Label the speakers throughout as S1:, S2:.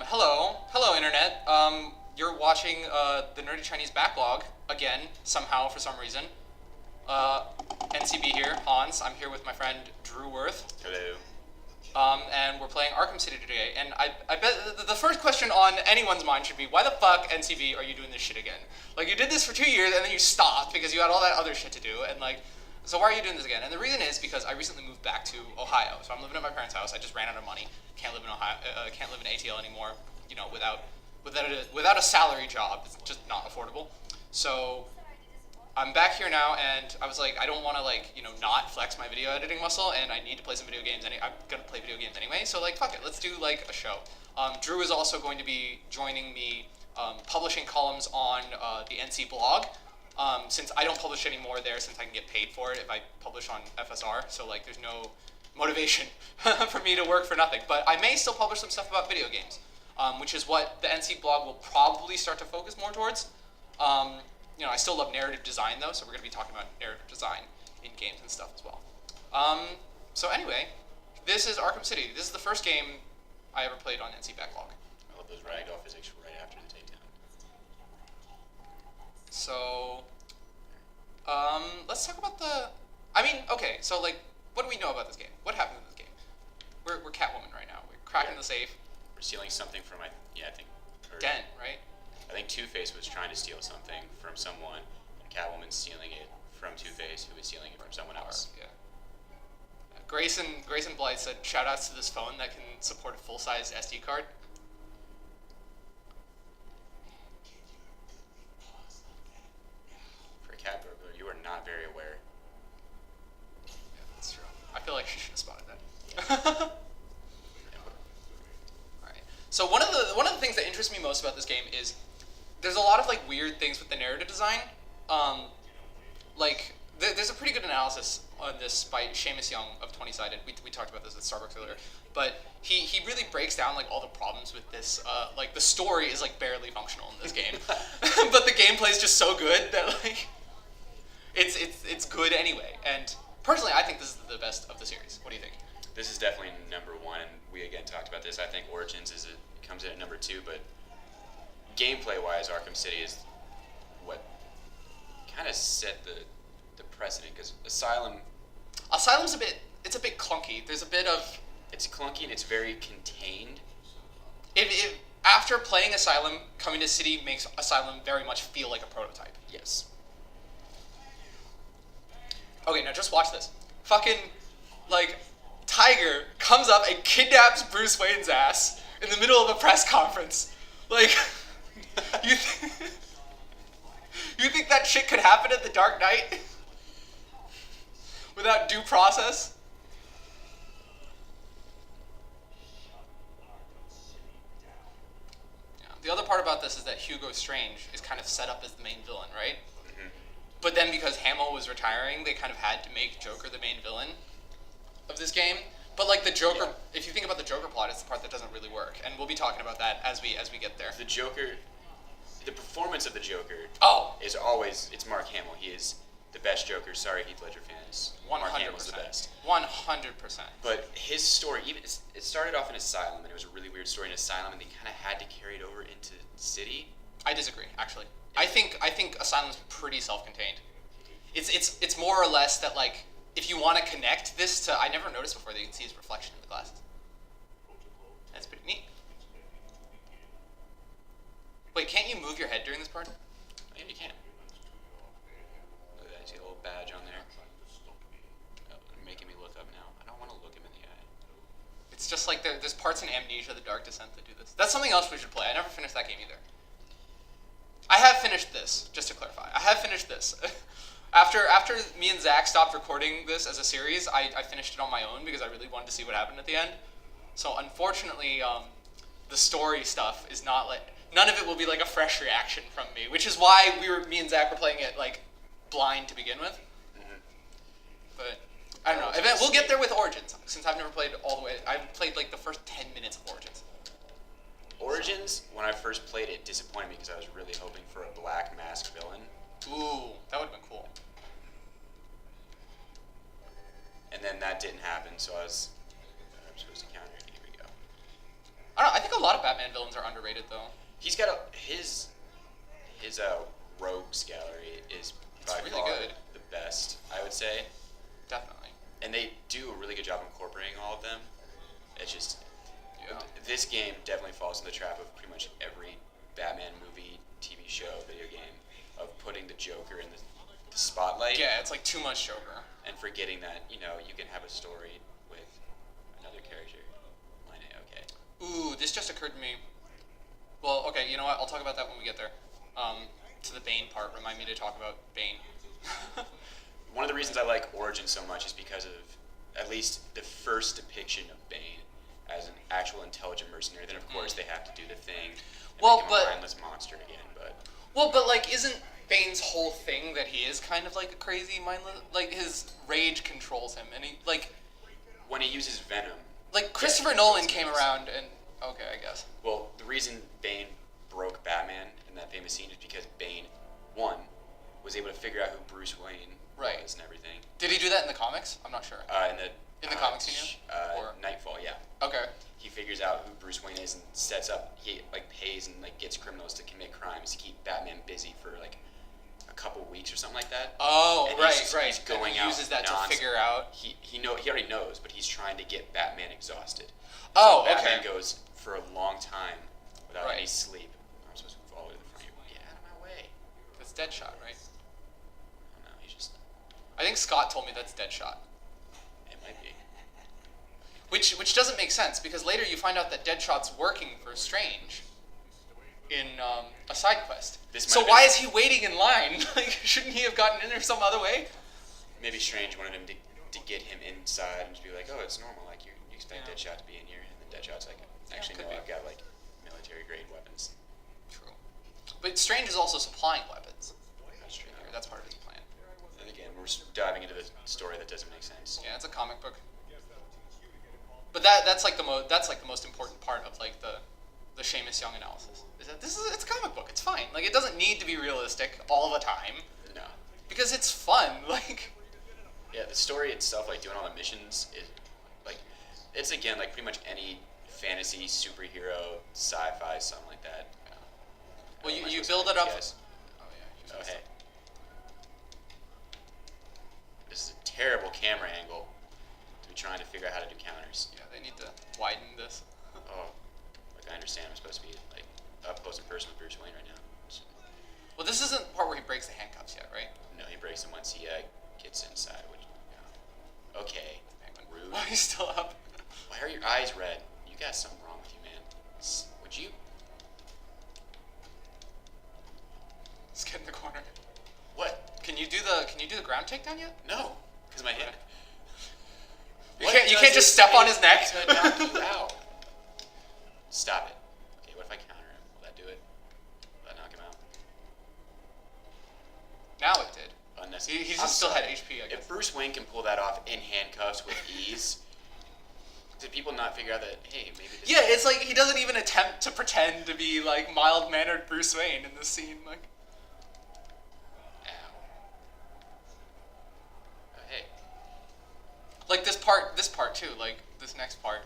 S1: Hello, Internet. You're watching the Nerdy Chinese Backlog again, somehow, for some reason. NCB here, Hans. I'm here with my friend Drew Worth.
S2: Hello.
S1: And we're playing Arkham City today. And I bet the first question on anyone's mind should be, why the fuck, NCB, are you doing this shit again? Like, you did this for 2 years and then you stopped because you had all that other shit to do. And like, so why are you doing this again? And the reason is because I recently moved back to Ohio. So I'm living at my parents' house. I just ran out of money. Can't live in Ohio. Can't live in ATL anymore. You know, without a salary job, it's just not affordable. So I'm back here now, and I was like, I don't want to not flex my video editing muscle, and I need to play some video games. I'm gonna play video games anyway. So like, fuck it, let's do like a show. Drew is also going to be joining me, publishing columns on the NCBacklog. Since I don't publish anymore there, since I can get paid for it if I publish on FSR, so like there's no motivation for me to work for nothing. But I may still publish some stuff about video games, which is what the NCBacklog will probably start to focus more towards. I still love narrative design though, so we're going to be talking about narrative design in games and stuff as well. So anyway, this is Arkham City. This is the first game I ever played on NCBacklog.
S2: I love those ragdoll physics right after the takedown.
S1: So, let's talk about okay, so like, what do we know about this game? What happened in this game? We're Catwoman right now. We're cracking the safe.
S2: We're stealing something from, I think...
S1: Den, right?
S2: I think Two-Face was trying to steal something from someone, and Catwoman's stealing it from Two-Face, who was stealing it from someone else.
S1: Yeah. Grayson Blythe said, shout-outs to this phone that can support a full-size SD card.
S2: For a cat burglar, you are not very aware.
S1: Yeah, that's true. I feel like she should have spotted that. Alright. So one of the things that interests me most about this game is there's a lot of like weird things with the narrative design. There's a pretty good analysis on this by Seamus Young of 20-Sided. We talked about this at Starbucks earlier, but he really breaks down like all the problems with this. Like the story is like barely functional in this game, but the gameplay is just so good that like it's good anyway. And personally, I think this is the best of the series. What do you think?
S2: This is definitely number one. We again talked about this. I think Origins comes in at number 2, but gameplay-wise, Arkham City is what kind of set the precedent, because
S1: Asylum's a bit clunky. There's a bit of...
S2: It's clunky and it's very contained.
S1: After playing Asylum, coming to City makes Asylum very much feel like a prototype.
S2: Yes.
S1: Okay, now just watch this. Fucking, Tiger comes up and kidnaps Bruce Wayne's ass in the middle of a press conference. Like... You think that shit could happen at the Dark Knight? Without due process? Yeah. The other part about this is that Hugo Strange is kind of set up as the main villain, right?
S2: Mm-hmm.
S1: But then because Hamill was retiring, they kind of had to make Joker the main villain of this game. But like the Joker, if you think about the Joker plot, it's the part that doesn't really work, and we'll be talking about that as we get there.
S2: The Joker, the performance of the Joker, is always, it's Mark Hamill. He is the best Joker. Sorry, Heath Ledger fans.
S1: 100%.
S2: Mark Hamill's the best.
S1: 100%.
S2: But his story, it started off in Asylum, and it was a really weird story in Asylum, and they kind of had to carry it over into City.
S1: I disagree, actually. I think Asylum's pretty self-contained. It's more or less that like, if you want to connect this to, I never noticed before that you can see his reflection in the glasses. That's pretty neat. Wait, can't you move your head during this part?
S2: Yeah, you can. Look at that, you see a little badge on there. Oh, you're making me look up now. I don't want to look him in the eye.
S1: It's just like there's parts in Amnesia: The Dark Descent that do this. That's something else we should play. I never finished that game either. I have finished this, just to clarify. I have finished this. After me and Zach stopped recording this as a series, I finished it on my own because I really wanted to see what happened at the end. So unfortunately, the story stuff is not like, none of it will be like a fresh reaction from me, which is why me and Zach were playing it like blind to begin with.
S2: Mm-hmm.
S1: But I don't know. We'll get there with Origins, since I've never played all the way. I've played like the first 10 minutes of Origins.
S2: Origins, when I first played it, disappointed me because I was really hoping for a black masked villain.
S1: Ooh, that would have been cool.
S2: And then that didn't happen, so I'm supposed to counter it. Here we go.
S1: I don't know, I think a a lot of Batman villains are underrated though.
S2: He's got his rogues gallery is by
S1: really
S2: far
S1: good.
S2: the best, I would say.
S1: Definitely.
S2: And they do a really good job incorporating all of them. It's just
S1: Yeah.
S2: this game definitely falls in the trap of pretty much every Batman movie, TV show, video game of putting the Joker in the spotlight.
S1: Yeah, it's like too much Joker.
S2: And forgetting that, you can have a story with another character. Okay.
S1: Ooh, this just occurred to me. Well, okay, you know what? I'll talk about that when we get there. To the Bane part, remind me to talk about Bane.
S2: One of the reasons I like Origin so much is because of at least the first depiction of Bane as an actual intelligent mercenary. Then, of course, they have to do the thing and make him a mindless monster again.
S1: But like, isn't Bane's whole thing that he is kind of like a crazy mindless? Like, his rage controls him, and he like
S2: when he uses Venom.
S1: Like Christopher Nolan came around and okay, I guess.
S2: Well, the reason Bane broke Batman in that famous scene is because Bane, one, was able to figure out who Bruce Wayne was and everything.
S1: Did he do that in the comics? I'm not sure. In the comics, you know? Or
S2: Nightfall, yeah.
S1: Okay.
S2: He figures out who Bruce Wayne is and sets up, he pays and gets criminals to commit crimes to keep Batman busy for a couple weeks or something like that.
S1: Oh,
S2: and
S1: right.
S2: He's going out.
S1: Uses that to figure out.
S2: He already knows, but he's trying to get Batman exhausted.
S1: Oh,
S2: so
S1: okay.
S2: Batman goes for a long time without any sleep. I'm supposed to follow to the front. Get out of my way.
S1: That's Deadshot, right?
S2: No, he's just.
S1: I think Scott told me that's Deadshot.
S2: It might be.
S1: Which doesn't make sense because later you find out that Deadshot's working for Strange in a side quest. So why is he waiting in line? Like, shouldn't he have gotten in there some other way?
S2: Maybe Strange wanted him to get him inside and just be like, oh, it's normal. Like you expect Deadshot to be in here, and then Deadshot's like, actually no, I've got military grade weapons.
S1: True. But Strange is also supplying weapons.
S2: That's true.
S1: That's part of his plan.
S2: And again, we're diving into the story that doesn't make sense.
S1: Yeah, it's a comic book. But that's like the most important part of like the Seamus Young analysis. Is that it's a comic book. It's fine. Like it doesn't need to be realistic all the time.
S2: No.
S1: Because it's fun. Like.
S2: Yeah, the story itself, like doing all the missions, it's again like pretty much any fantasy, superhero, sci-fi, something like that.
S1: Well, you build it up. Oh yeah.
S2: Oh hey. This is a terrible camera angle to be trying to figure out how to do counters.
S1: Yeah, they need to widen this.
S2: Oh, like I understand I'm supposed to be like up close and personal with Bruce Wayne right now. So.
S1: Well, this isn't the part where he breaks the handcuffs yet, right?
S2: No, he breaks them once he gets inside. Okay. Rude.
S1: Why are you still up?
S2: Why are your eyes red? You got something wrong with you, man. Would you?
S1: Let's get in the corner.
S2: What?
S1: Can you do the ground takedown yet?
S2: No, because my head.
S1: You can't just step on his neck.
S2: To knock you out. Stop it. Okay, what if I counter him? Will that do it? Will that knock him out?
S1: Now it did.
S2: Unnecessary.
S1: He just still had HP, I guess.
S2: If Bruce Wayne can pull that off in handcuffs with ease, did people not figure out that, hey, maybe this...
S1: Yeah, it's like he doesn't even attempt to pretend to be, like, mild-mannered Bruce Wayne in this scene, like...
S2: Ow. Oh, hey.
S1: Like, this part, too, like, this next part.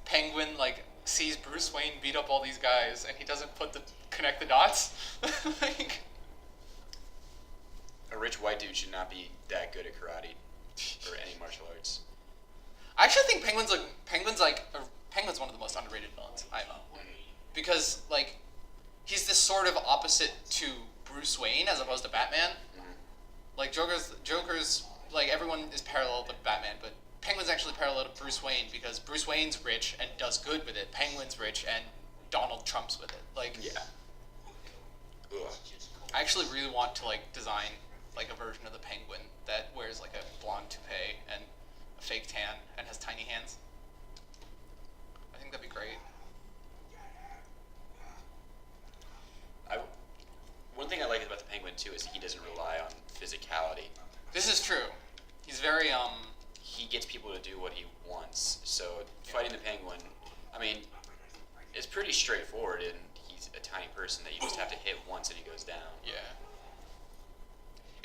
S1: Penguin, like, sees Bruce Wayne beat up all these guys, and he doesn't connect the dots. Like...
S2: A rich white dude should not be that good at karate or any martial arts.
S1: I actually think Penguin's one of the most underrated villains I know, because like he's this sort of opposite to Bruce Wayne as opposed to Batman.
S2: Mm-hmm.
S1: Like Joker's like everyone is parallel to Batman, but Penguin's actually parallel to Bruce Wayne because Bruce Wayne's rich and does good with it. Penguin's rich and Donald Trump's with it. Like
S2: yeah. Ugh.
S1: I actually really want to like design like a version of the Penguin that wears like a blonde toupee and a fake tan and has tiny hands. I think that'd be great.
S2: One thing I like about the Penguin too is he doesn't rely on physicality.
S1: This is true. He's very
S2: He gets people to do what he wants. So fighting the Penguin, I mean, it's pretty straightforward, and he's a tiny person that you just have to hit once and he goes down.
S1: Yeah.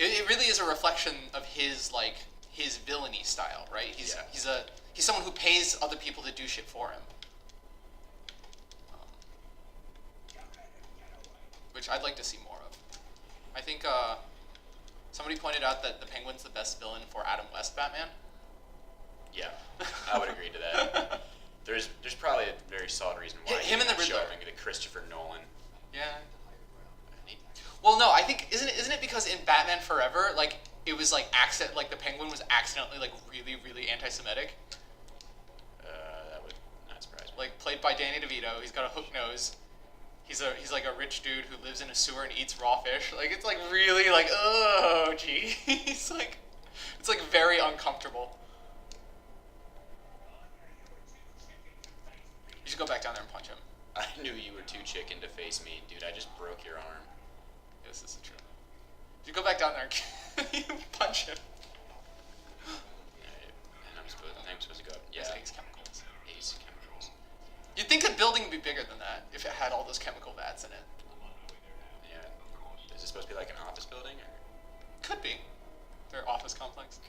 S1: It really is a reflection of his villainy style, right? He's someone who pays other people to do shit for him. which I'd like to see more of. I think somebody pointed out that the Penguin's the best villain for Adam West Batman.
S2: Yeah, I would agree to that. There's probably a very solid reason why
S1: Him and the
S2: show
S1: Riddler.
S2: up and get a Christopher Nolan.
S1: Yeah. Well, no, I think isn't it because in Batman Forever, like it was like the Penguin was accidentally like really really anti-Semitic.
S2: That would not surprise me.
S1: Like played by Danny DeVito, he's got a hook nose. He's like a rich dude who lives in a sewer and eats raw fish. Like it's like really like oh gee, it's like very uncomfortable. You should go back down there and punch him.
S2: I knew you were too chicken to face me, dude. I just broke your arm.
S1: Yes, this is true. You go back down there and you punch him.
S2: And I'm supposed to go up. Yeah.
S1: Ace chemicals.
S2: Ace chemicals.
S1: You'd think the building would be bigger than that if it had all those chemical vats in it.
S2: Yeah. Is this supposed to be like an office building or?
S1: Could be. Their office complex.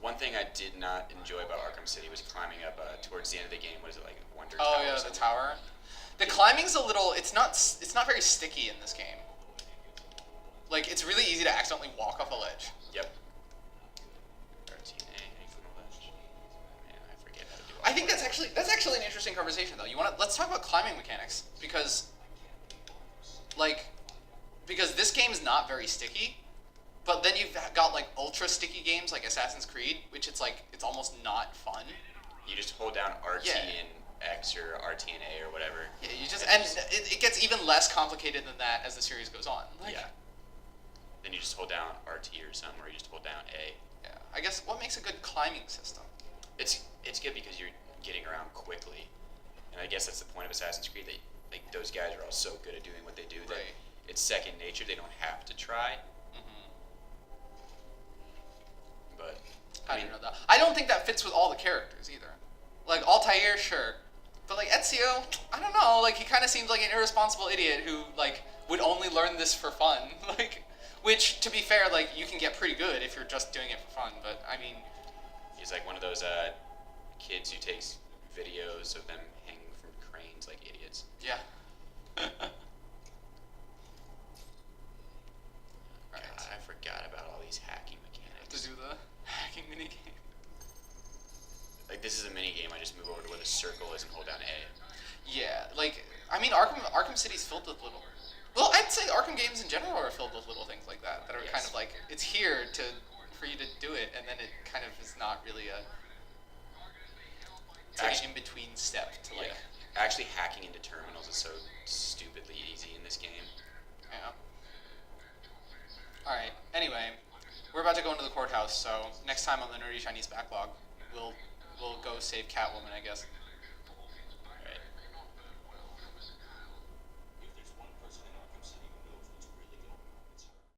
S2: One thing I did not enjoy about Arkham City was climbing up towards the end of the game. What is it, like Wonder Tower?
S1: Oh yeah, the tower. The climbing's a little. It's not very sticky in this game. Like it's really easy to accidentally walk off a ledge.
S2: Yep. RTNA, hang from a ledge. Man, I forget how to do all
S1: I think that's actually an interesting conversation though. Let's talk about climbing mechanics because this game's not very sticky. But then you've got like ultra sticky games like Assassin's Creed, which it's almost not fun.
S2: You just hold down RT
S1: Yeah.
S2: and X or RTNA or whatever.
S1: Yeah, it gets even less complicated than that as the series goes on.
S2: Yeah. Then you just hold down RT or something, or you just hold down A.
S1: Yeah. I guess what makes a good climbing system?
S2: It's good because you're getting around quickly, and I guess that's the point of Assassin's Creed. Those guys are all so good at doing what they do that
S1: Right.
S2: it's second nature. They don't have to try. But
S1: I don't know that. I don't think that fits with all the characters either. Like Altair, sure, but like Ezio, I don't know. Like he kind of seems like an irresponsible idiot who like would only learn this for fun. Like, which to be fair, like you can get pretty good if you're just doing it for fun. But I mean,
S2: he's like one of those kids who takes videos of them hanging from cranes like idiots.
S1: yeah.
S2: God, I forgot about all these hacking mechanics.
S1: To do the hacking minigame.
S2: Like this is a mini game. I just move over to where the circle is and hold down A.
S1: Yeah, like I mean, Arkham City's filled with little. Well, I'd say Arkham games in general are filled with little things like that are
S2: Yes.
S1: kind of like it's here for you to do it, and then it kind of is not really a. It's like an in-between step to like.
S2: Yeah. Actually, hacking into terminals is so stupidly easy in this game.
S1: Yeah. All right. Anyway, we're about to go into the courthouse, so next time on the Nerdy Chinese Backlog, we'll go save Catwoman, I guess.